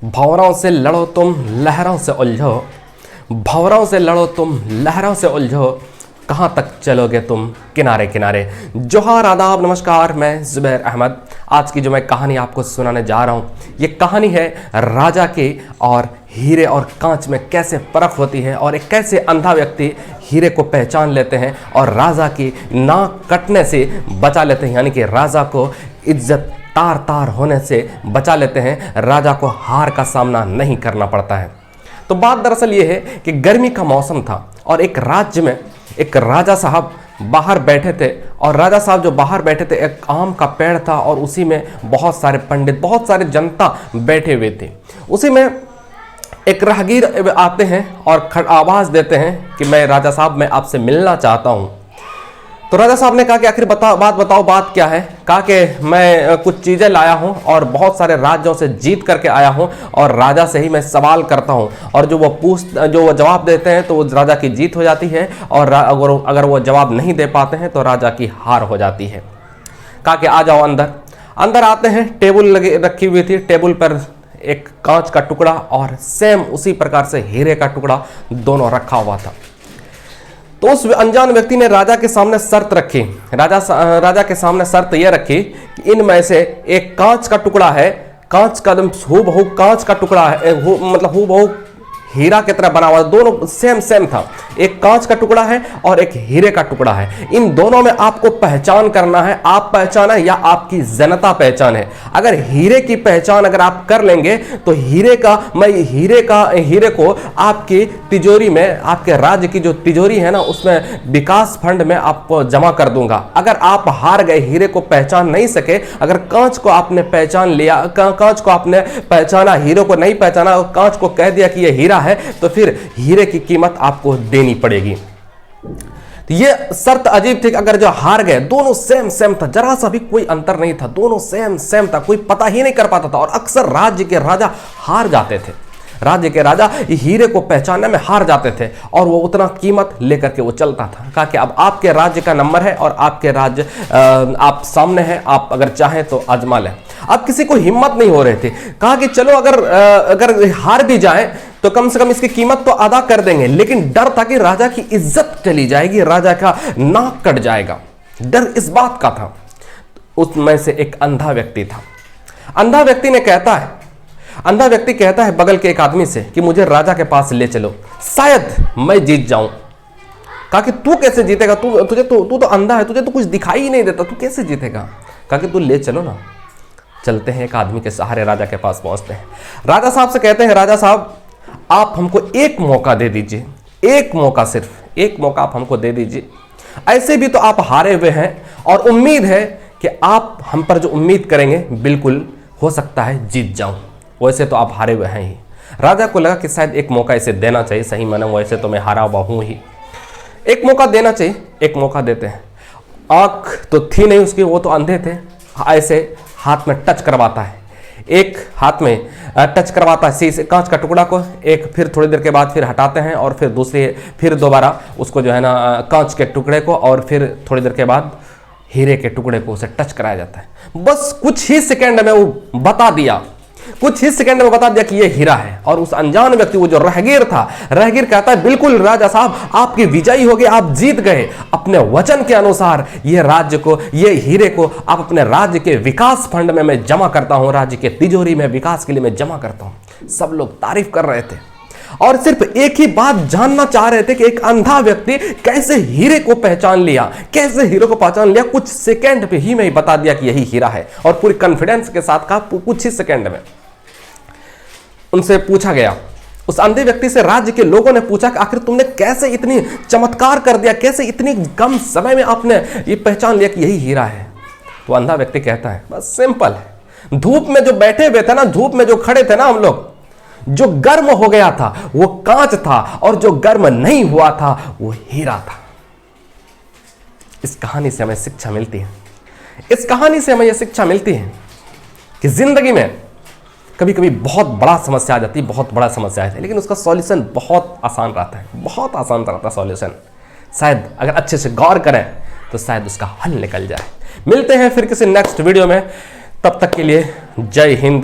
भंवरों से लड़ो तुम लहरों से उलझो, भंवरों से लड़ो तुम लहरों से उलझो, कहाँ तक चलोगे तुम किनारे किनारे। जोहार आदाब नमस्कार, मैं ज़ुबैर अहमद। आज की जो मैं कहानी आपको सुनाने जा रहा हूँ, ये कहानी है राजा की और हीरे और कांच में कैसे परख होती है और एक कैसे अंधा व्यक्ति हीरे को पहचान लेते हैं और राजा की नाक कटने से बचा लेते हैं, यानी कि राजा को इज्जत तार तार होने से बचा लेते हैं, राजा को हार का सामना नहीं करना पड़ता है। तो बात दरअसल ये है कि गर्मी का मौसम था और एक राज्य में एक राजा साहब बाहर बैठे थे और राजा साहब जो बाहर बैठे थे, एक आम का पेड़ था और उसी में बहुत सारे पंडित, बहुत सारे जनता बैठे हुए थे। उसी में एक राहगीर आते हैं और आवाज़ देते हैं कि मैं राजा साहब, मैं आपसे मिलना चाहता हूँ। तो राजा साहब ने कहा कि आखिर बताओ बात क्या है। कहा कि मैं कुछ चीज़ें लाया हूँ और बहुत सारे राज्यों से जीत करके आया हूँ और राजा से ही मैं सवाल करता हूँ और जो वो जवाब देते हैं तो वो राजा की जीत हो जाती है और अगर वो जवाब नहीं दे पाते हैं तो राजा की हार हो जाती है। कहा कि आ जाओ अंदर। अंदर आते हैं, टेबल रखी हुई थी, टेबल पर एक कांच का टुकड़ा और सेम उसी प्रकार से हीरे का टुकड़ा दोनों रखा हुआ था। तो उस अनजान व्यक्ति ने राजा के सामने शर्त रखी। राजा के सामने शर्त यह रखी कि इनमें से एक कांच का टुकड़ा है, कांच का हूबहू कांच का टुकड़ा है, मतलब हूबहू हीरा की तरह बना हुआ, दोनों सेम था। एक कांच का टुकड़ा है और एक हीरे का टुकड़ा है। इन दोनों में आपको पहचान करना है, आप पहचान है या आपकी जनता पहचान है। अगर हीरे की पहचान अगर आप कर लेंगे तो हीरे को आपकी तिजोरी में, आपके राज्य की जो तिजोरी है ना, उसमें विकास फंड में आपको जमा कर दूंगा। अगर आप हार गए, हीरे को पहचान नहीं सके, अगर कांच को आपने पहचान लिया, कांच को आपने पहचाना, हीरे को नहीं पहचाना और कांच को कह दिया कि यह हीरा है, तो फिर हीरे की कीमत आपको देनी पड़ेगी। तो ये शर्त अजीब थी कि अगर जो हार गए, दोनों सेम था, जरा सा भी कोई अंतर नहीं था, दोनों सेम था, कोई पता ही नहीं कर पाता था। और अक्सर राज्य के राजा हार जाते थे, राज्य के राजा हीरे को पहचानने में हार जाते थे और वो उतना कीमत लेकर के वो चलता था। कहा कि अब आपके राज्य का नंबर है और आपके राज्य आप सामने हैं, आप अगर चाहें तो आजमा लें। अब किसी को हिम्मत नहीं हो रही थी। कहा कि चलो अगर हार भी जाए तो कम से कम इसकी कीमत तो अदा कर देंगे, लेकिन डर था कि राजा की इज्जत चली जाएगी, राजा का नाक कट जाएगा, डर इस बात का था। उसमें से एक अंधा व्यक्ति था। अंधा व्यक्ति कहता है बगल के एक आदमी से कि मुझे राजा के पास ले चलो, शायद मैं जीत जाऊं। कहा कि तू कैसे जीतेगा, तू तो अंधा है, तुझे तो कुछ दिखाई ही नहीं देता, तू कैसे जीतेगा। कहा कि तू ले चलो ना। चलते हैं, एक आदमी के सहारे राजा के पास पहुंचते हैं। राजा साहब से कहते हैं, राजा साहब आप हमको एक मौका दे दीजिए, एक मौका, सिर्फ एक मौका आप हमको दे दीजिए। ऐसे भी तो आप हारे हुए हैं और उम्मीद है कि आप हम पर जो उम्मीद करेंगे बिल्कुल हो सकता है जीत जाऊं, वैसे तो आप हारे हुए हैं ही। राजा को लगा कि शायद एक मौका इसे देना चाहिए, सही माना वैसे तो मैं हारा हुआ हूं ही, एक मौका देना चाहिए। एक मौका देते हैं। आंख तो थी नहीं उसकी, वो तो अंधे थे। ऐसे हाथ में टच करवाता है, एक हाथ में टच करवाता है शीशे कांच का टुकड़ा को, एक फिर थोड़ी देर के बाद फिर हटाते हैं और फिर दोबारा उसको जो है ना कांच के टुकड़े को, और फिर थोड़ी देर के बाद हीरे के टुकड़े को उसे टच कराया जाता है। बस कुछ ही सेकंड में वो बता दिया कि ये हीरा है। और उस अनजान व्यक्ति, वो जो राहगीर था, राहगीर कहता है बिल्कुल राजा साहब आपकी विजयी हो गई, आप जीत गए। अपने वचन के अनुसार ये हीरे को आप अपने राज्य के विकास फंड में मैं जमा करता हूं, राज्य के तिजोरी में विकास के लिए मैं जमा करता हूं। सब लोग तारीफ कर रहे थे और सिर्फ एक ही बात जानना चाह रहे थे कि एक अंधा व्यक्ति कैसे हीरे को पहचान लिया, कुछ सेकंड पे ही मैं बता दिया कि यही हीरा है। और पूरी कॉन्फिडेंस के साथ कहा, कुछ ही सेकंड में। उनसे पूछा गया, उस अंधे व्यक्ति से राज्य के लोगों ने पूछा कि आखिर तुमने कैसे इतनी चमत्कार कर दिया, कैसे इतनी कम समय में आपने ये पहचान लिया कि यही हीरा है। तो अंधा व्यक्ति कहता है बस सिंपल है, धूप में जो बैठे हुए थे ना, धूप में जो खड़े थे ना हम लोग, जो गर्म हो गया था वो कांच था और जो गर्म नहीं हुआ था वो हीरा था। इस कहानी से हमें शिक्षा मिलती है, इस कहानी से हमें यह शिक्षा मिलती है कि जिंदगी में कभी कभी बहुत बड़ा समस्या आ जाती है, बहुत बड़ा समस्या है, लेकिन उसका सॉल्यूशन बहुत आसान रहता है, बहुत आसान रहता है सॉल्यूशन। शायद अगर अच्छे से गौर करें तो शायद उसका हल निकल जाए। मिलते हैं फिर किसी नेक्स्ट वीडियो में, तब तक के लिए जय हिंद।